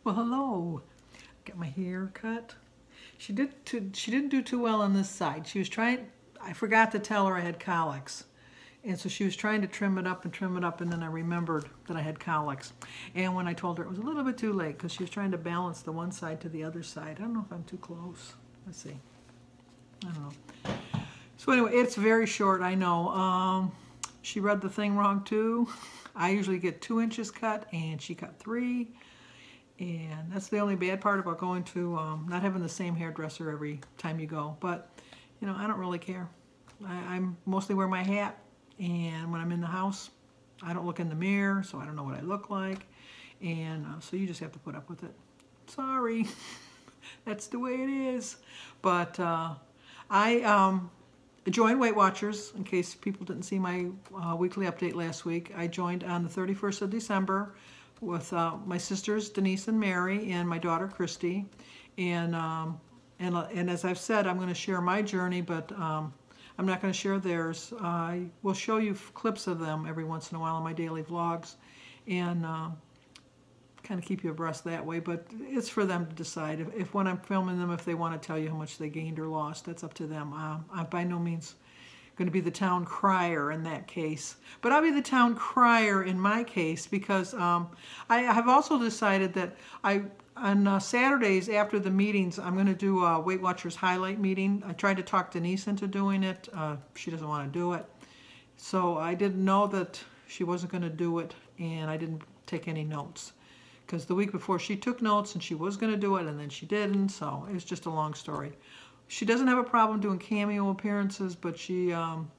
Well, hello. Got my hair cut. She didn't do too well on this side. She was trying. I forgot to tell her I had colics, and so she was trying to trim it up, and then I remembered that I had colics. And when I told her, it was a little bit too late because she was trying to balance the one side to the other side. I don't know if I'm too close. Let's see. I don't know. So anyway, it's very short. I know. She read the thing wrong too. I usually get 2 inches cut, and she cut 3. And that's the only bad part about going to, not having the same hairdresser every time you go. But, you know, I don't really care. I'm mostly wear my hat, and when I'm in the house, I don't look in the mirror, so I don't know what I look like. And so you just have to put up with it. Sorry. That's the way it is. But I joined Weight Watchers, in case people didn't see my weekly update last week. I joined on the 31st of December with my sisters Denise and Mary and my daughter Christy, and as I've said, I'm going to share my journey, but I'm not going to share theirs. I will show you clips of them every once in a while in my daily vlogs, and kind of keep you abreast that way. But it's for them to decide if when I'm filming them, if they want to tell you how much they gained or lost. That's up to them. I'm by no means going to be the town crier in that case, but I'll be the town crier in my case because I have also decided that on Saturdays after the meetings, I'm going to do a Weight Watchers highlight meeting. I tried to talk Denise into doing it. She doesn't want to do it, so I didn't know that she wasn't going to do it, and I didn't take any notes because the week before she took notes and she was going to do it, and then she didn't. So it was just a long story. She doesn't have a problem doing cameo appearances, but she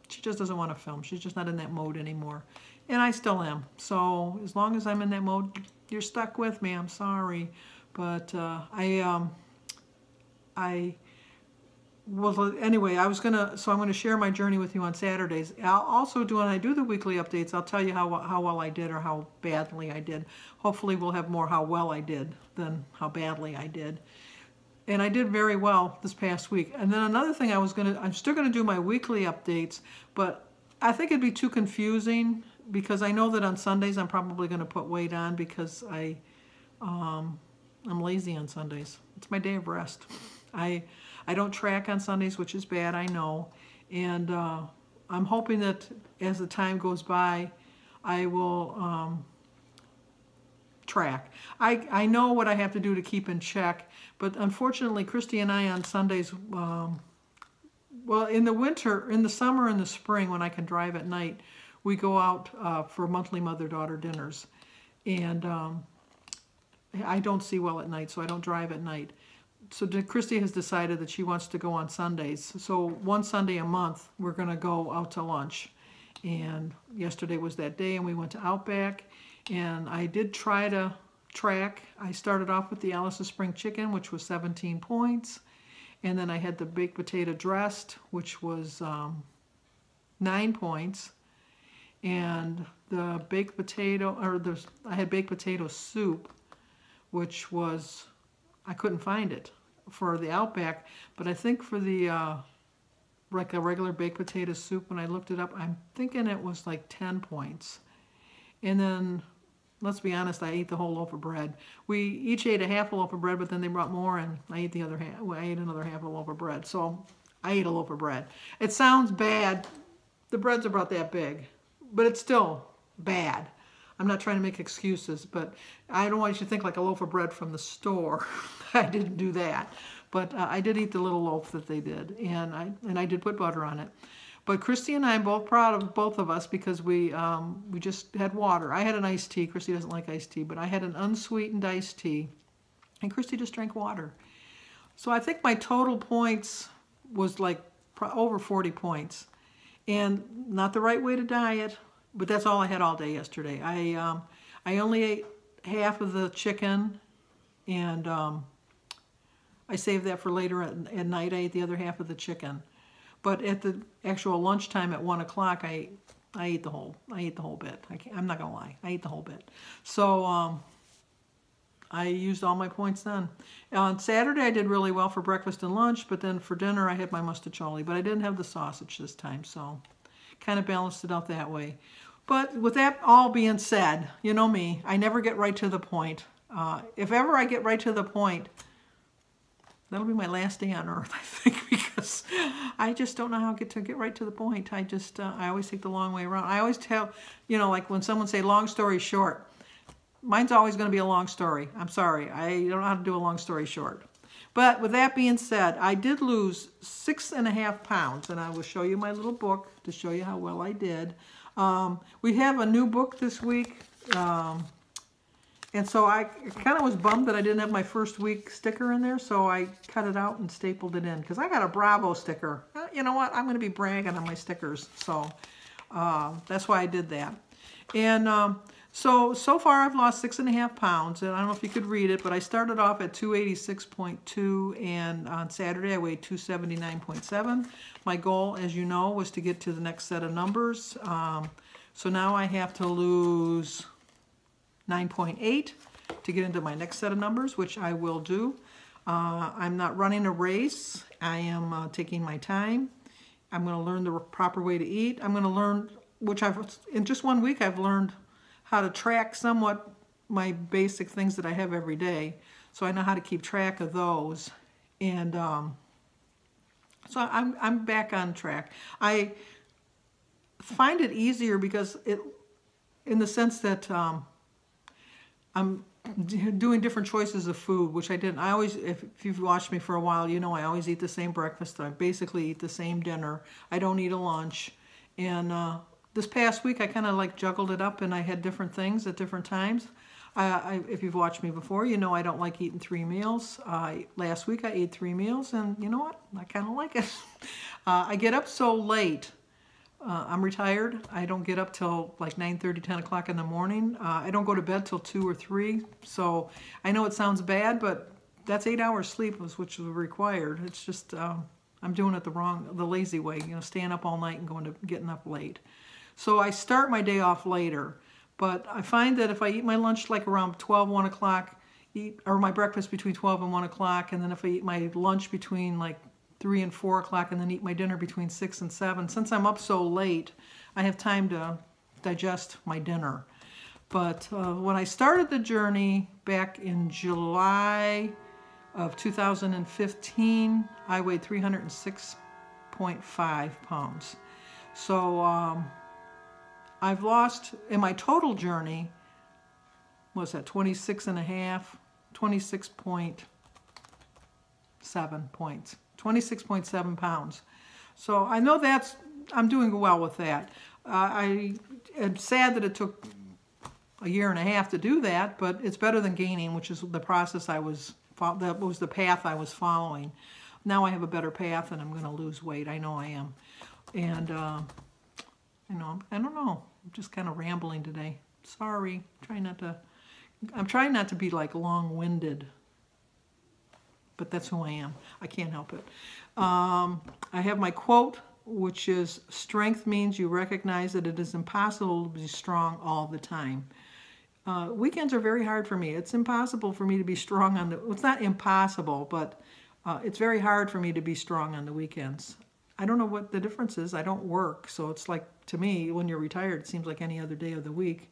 just doesn't want to film. She's just not in that mode anymore. And I still am. So as long as I'm in that mode, you're stuck with me. I'm sorry. But well, anyway, so I'm gonna share my journey with you on Saturdays. I'll also when I do the weekly updates, I'll tell you how well I did or how badly I did. Hopefully we'll have more how well I did than how badly I did. And I did very well this past week. And then another thing I'm still gonna do my weekly updates, but I think it'd be too confusing because I know that on Sundays I'm probably gonna put weight on because I'm lazy on Sundays. It's my day of rest. I don't track on Sundays, which is bad, I know. And I'm hoping that as the time goes by, I will track. I know what I have to do to keep in check, but unfortunately Christy and I on Sundays, well, in the summer and the spring when I can drive at night, we go out for monthly mother-daughter dinners. And I don't see well at night, so I don't drive at night. So Christy has decided that she wants to go on Sundays. So one Sunday a month, we're going to go out to lunch. And yesterday was that day, and we went to Outback. And I did try to track. I started off with the Alice's Spring Chicken, which was 17 points. And then I had the baked potato dressed, which was 9 points. And the baked potato, I had baked potato soup, which was, I couldn't find it for the Outback, but I think for the like a regular baked potato soup, when I looked it up, I'm thinking it was like 10 points. And then, let's be honest, I ate the whole loaf of bread. We each ate a half a loaf of bread, but then they brought more, and I ate the other half. Well, I ate another half a loaf of bread. So I ate a loaf of bread. It sounds bad. The bread's about that big, but it's still bad. I'm not trying to make excuses, but I don't want you to think like a loaf of bread from the store. I didn't do that. But I did eat the little loaf that they did, and I did put butter on it. But Christy and I are both proud of both of us because we just had water. I had an iced tea. Christy doesn't like iced tea, but I had an unsweetened iced tea, and Christy just drank water. So I think my total points was like over 40 points, and not the right way to diet. But that's all I had all day yesterday. I only ate half of the chicken, and I saved that for later at night. I ate the other half of the chicken. But at the actual lunchtime at 1 o'clock, I ate the whole bit. I'm not gonna lie, I ate the whole bit. So I used all my points then. On Saturday, I did really well for breakfast and lunch, but then for dinner, I had my mustacholi. But I didn't have the sausage this time, so kind of balanced it out that way. But with that all being said, you know me, I never get right to the point. If ever I get right to the point, that'll be my last day on earth, I think, because I just don't know how to get right to the point. I always take the long way around. I always tell, like when someone say long story short, mine's always going to be a long story. I'm sorry. I don't know how to do a long story short. But with that being said, I did lose 6.5 pounds, and I will show you my little book to show you how well I did. We have a new book this week, and so I kind of was bummed that I didn't have my first week sticker in there, so I cut it out and stapled it in, because I got a Bravo sticker. You know what? I'm going to be bragging on my stickers, so that's why I did that. And so far I've lost 6.5 pounds, and I don't know if you could read it, but I started off at 286.2, and on Saturday I weighed 279.7. My goal, as you know, was to get to the next set of numbers. So now I have to lose 9.8 to get into my next set of numbers, which I will do. I'm not running a race. I am taking my time. I'm going to learn the proper way to eat. I'm going to learn, in just 1 week I've learned how to track somewhat my basic things that I have every day. So I know how to keep track of those. And so I'm back on track. I find it easier because in the sense that I'm doing different choices of food, which I didn't. I always, if you've watched me for a while, you know I always eat the same breakfast. I basically eat the same dinner. I don't eat a lunch. And this past week I kind of like juggled it up, and I had different things at different times. If you've watched me before, you know I don't like eating 3 meals. Last week I ate 3 meals, and you know what? I kind of like it. I get up so late. I'm retired. I don't get up till like 9:30, 10 o'clock in the morning. I don't go to bed till 2 or 3. So I know it sounds bad, but that's 8 hours sleep, which is required. It's just I'm doing it the lazy way, staying up all night and getting up late. So I start my day off later, but I find that if I eat my lunch like around 12, 1 o'clock, or my breakfast between 12 and 1 o'clock, and then if I eat my lunch between like 3 and 4 o'clock, and then eat my dinner between 6 and 7. Since I'm up so late, I have time to digest my dinner. But when I started the journey back in July of 2015, I weighed 306.5 pounds. So I've lost, in my total journey, what's that, 26.7 points. 26.7 pounds. So I know I'm doing well with that. I am sad that it took a year and a half to do that, but it's better than gaining, which is the process that was the path I was following. Now I have a better path, and I'm going to lose weight. I know I am. And, I don't know. I'm just kind of rambling today. Sorry. I'm trying not to be like long-winded. But that's who I am. I can't help it. I have my quote, which is, strength means you recognize that it is impossible to be strong all the time. Weekends are very hard for me. It's impossible for me to be strong it's not impossible, but it's very hard for me to be strong on the weekends. I don't know what the difference is. I don't work, so it's like, to me, when you're retired, it seems like any other day of the week.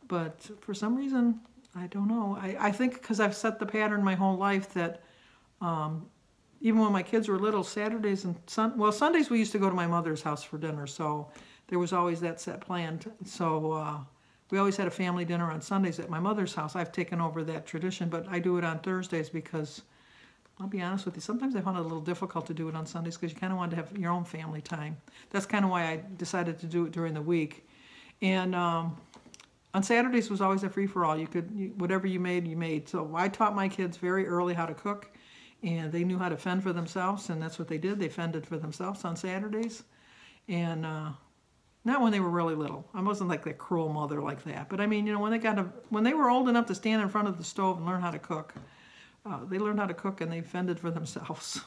But for some reason, I don't know. I think because I've set the pattern my whole life that even when my kids were little, Saturdays and Sundays we used to go to my mother's house for dinner, so there was always that set planned. So we always had a family dinner on Sundays at my mother's house. I've taken over that tradition, but I do it on Thursdays because, I'll be honest with you, sometimes I found it a little difficult to do it on Sundays because you kind of wanted to have your own family time. That's kind of why I decided to do it during the week. And on Saturdays was always a free-for-all. Whatever you made, you made. So I taught my kids very early how to cook, and they knew how to fend for themselves, and that's what they did. They fended for themselves on Saturdays. And not when they were really little. I wasn't like that cruel mother like that. But I mean, when they were old enough to stand in front of the stove and learn how to cook, they learned how to cook and they fended for themselves.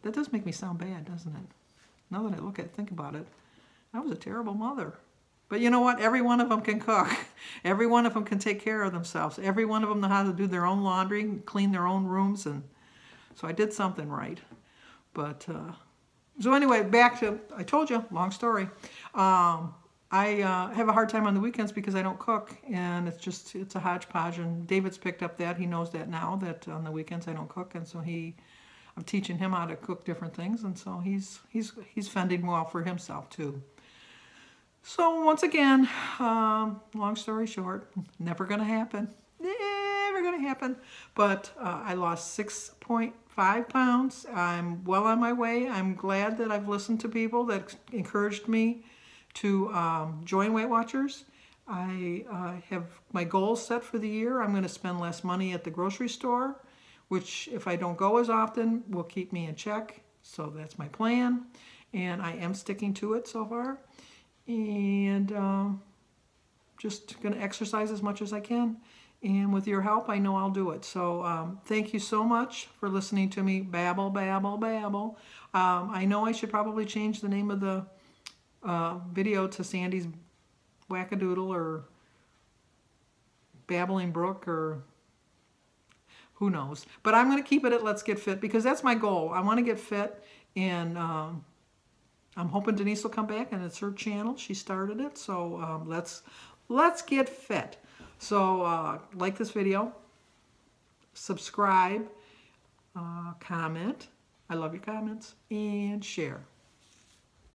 That does make me sound bad, doesn't it? Now that I think about it, I was a terrible mother. But you know what? Every one of them can cook. Every one of them can take care of themselves. Every one of them know how to do their own laundry, clean their own rooms, and so I did something right. But so anyway, back to, I told you, long story. I have a hard time on the weekends because I don't cook, and it's a hodgepodge. And David's picked up that. He knows that now, that on the weekends I don't cook, and so I'm teaching him how to cook different things, and so he's fending well for himself too. So once again, long story short, never gonna happen. Never gonna happen. But I lost 6.5 pounds. I'm well on my way. I'm glad that I've listened to people that encouraged me to join Weight Watchers. I have my goals set for the year. I'm going to spend less money at the grocery store, which if I don't go as often will keep me in check. So that's my plan, and I am sticking to it so far. And just going to exercise as much as I can. And with your help, I know I'll do it. So thank you so much for listening to me babble, babble, babble. I know I should probably change the name of the video to Sandy's Wackadoodle or Babbling Brook, or who knows. But I'm going to keep it at Let's Get Fit because that's my goal. I want to get fit, and I'm hoping Denise will come back, and it's her channel. She started it, so let's get fit. So like this video, subscribe, comment. I love your comments, and share.